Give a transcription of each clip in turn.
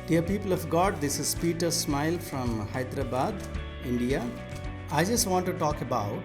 Dear people of God, this is Peter Smile from Hyderabad, India. I just want to talk about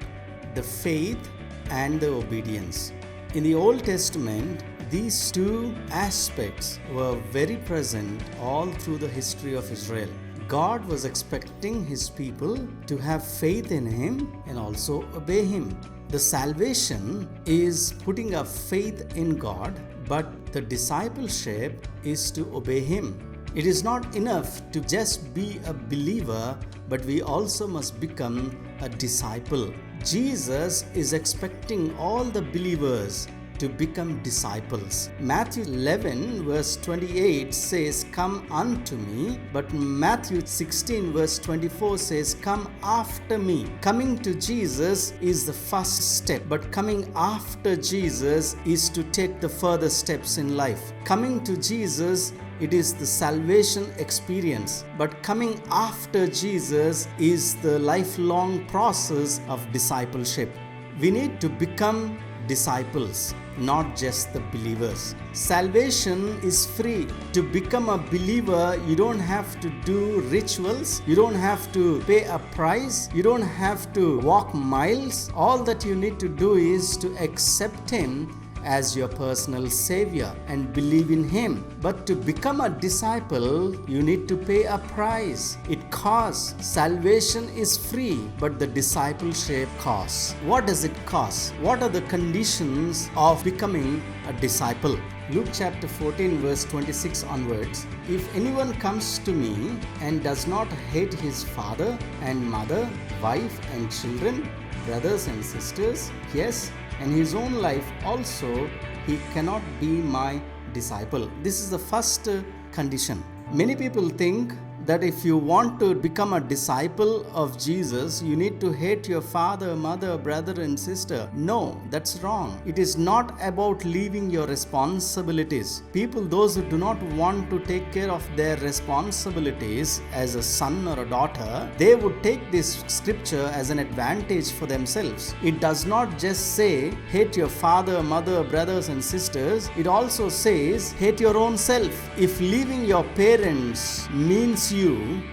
the faith and the obedience. In the Old Testament, these two aspects were very present all through the history of Israel. God was expecting His people to have faith in Him and also obey Him. The salvation is putting our faith in God, but the discipleship is to obey Him. It is not enough to just be a believer, but we also must become a disciple. Jesus is expecting all the believers to become disciples. Matthew 11 verse 28 says, "Come unto me," but Matthew 16 verse 24 says, "Come after me." Coming to Jesus is the first step, but coming after Jesus is to take the further steps in life. Coming to Jesus, it is the salvation experience, but coming after Jesus is the lifelong process of discipleship. We need to become disciples, not just the believers. Salvation is free. To become a believer, you don't have to do rituals, you don't have to pay a price, you don't have to walk miles. All that you need to do is to accept Him as your personal savior and believe in Him. But to become a disciple, you need to pay a price. It costs. Salvation is free, but the discipleship costs. What does it cost? What are the conditions of becoming a disciple? Luke chapter 14 verse 26 onwards. "If anyone comes to me and does not hate his father and mother, wife and children, brothers and sisters, yes, and his own life also, he cannot be my disciple." This is the first condition. Many people think that if you want to become a disciple of Jesus, you need to hate your father, mother, brother, and sister. No, that's wrong. It is not about leaving your responsibilities. People, those who do not want to take care of their responsibilities as a son or a daughter, they would take this scripture as an advantage for themselves. It does not just say, hate your father, mother, brothers, and sisters. It also says, hate your own self. If leaving your parents means you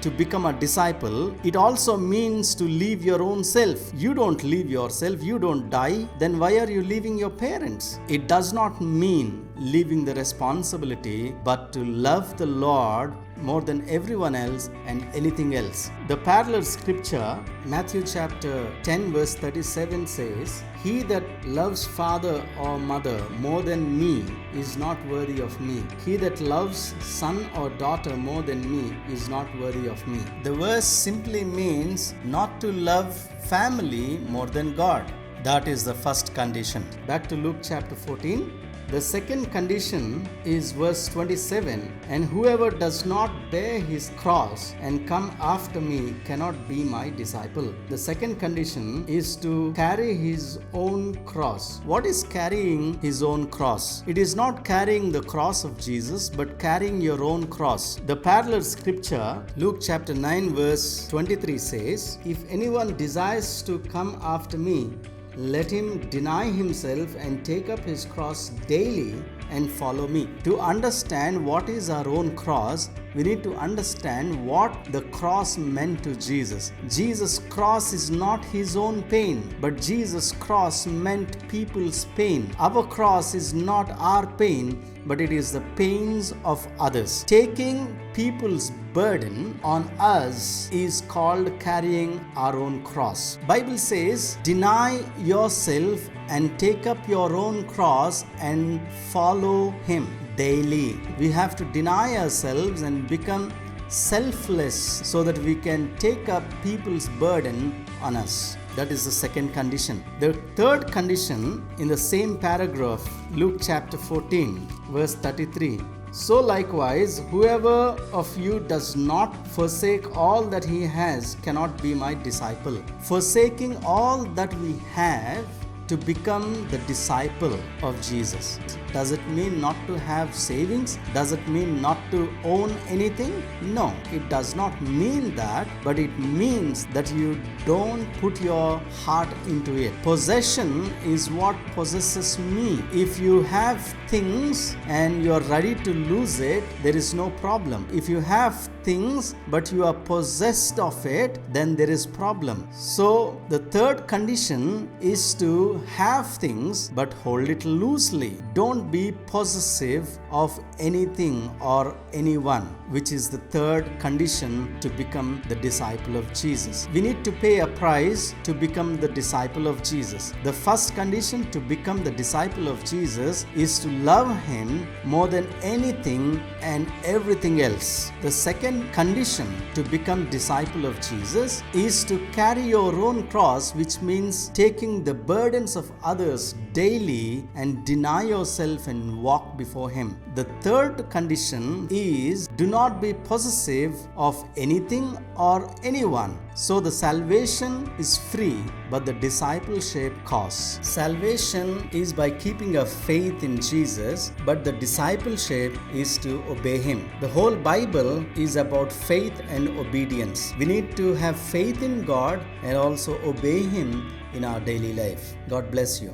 to become a disciple, it also means to leave your own self. You don't leave yourself, you don't die, then why are you leaving your parents? It does not mean leaving the responsibility, but to love the Lord more than everyone else and anything else. The parallel scripture, Matthew chapter 10 verse 37 says, "He that loves father or mother more than me is not worthy of me. He that loves son or daughter more than me is not worthy of me." The verse simply means not to love family more than God. That is the first condition. Back to Luke chapter 14. The second condition is verse 27, "And whoever does not bear his cross and come after me cannot be my disciple." The second condition is to carry his own cross. What is carrying his own cross? It is not carrying the cross of Jesus, but carrying your own cross. The parallel scripture, Luke chapter 9 verse 23 says, "If anyone desires to come after me, let him deny himself and take up his cross daily and follow me." To understand what is our own cross, we need to understand what the cross meant to Jesus. Jesus' cross is not His own pain, but Jesus' cross meant people's pain. Our cross is not our pain, but it is the pains of others. Taking people's burden on us is called carrying our own cross. Bible says, "Deny yourself and take up your own cross and follow Him daily." We have to deny ourselves and become selfless so that we can take up people's burden on us. That is the second condition. The third condition in the same paragraph, Luke chapter 14, verse 33. "So likewise, whoever of you does not forsake all that he has cannot be my disciple." Forsaking all that we have to become the disciple of Jesus? Does it mean not to have savings? Does it mean not to own anything? No, it does not mean that, but it means that you don't put your heart into it. Possession is what possesses me. If you have things and you are ready to lose it, there is no problem. If you have things but you are possessed of it, then there is problem. So the third condition is to have things but hold it loosely. Don't be possessive of anything or anyone, which is the third condition to become the disciple of Jesus. We need to pay a price to become the disciple of Jesus. The first condition to become the disciple of Jesus is to love Him more than anything and everything else. The second condition to become disciple of Jesus is to carry your own cross, which means taking the burdens of others daily and deny yourself and walk before Him. The third condition is do not be possessive of anything or anyone. So the salvation is free, but the discipleship costs. Salvation is by keeping a faith in Jesus, but the discipleship is to obey Him. The whole Bible is about faith and obedience. We need to have faith in God and also obey Him in our daily life. God bless you.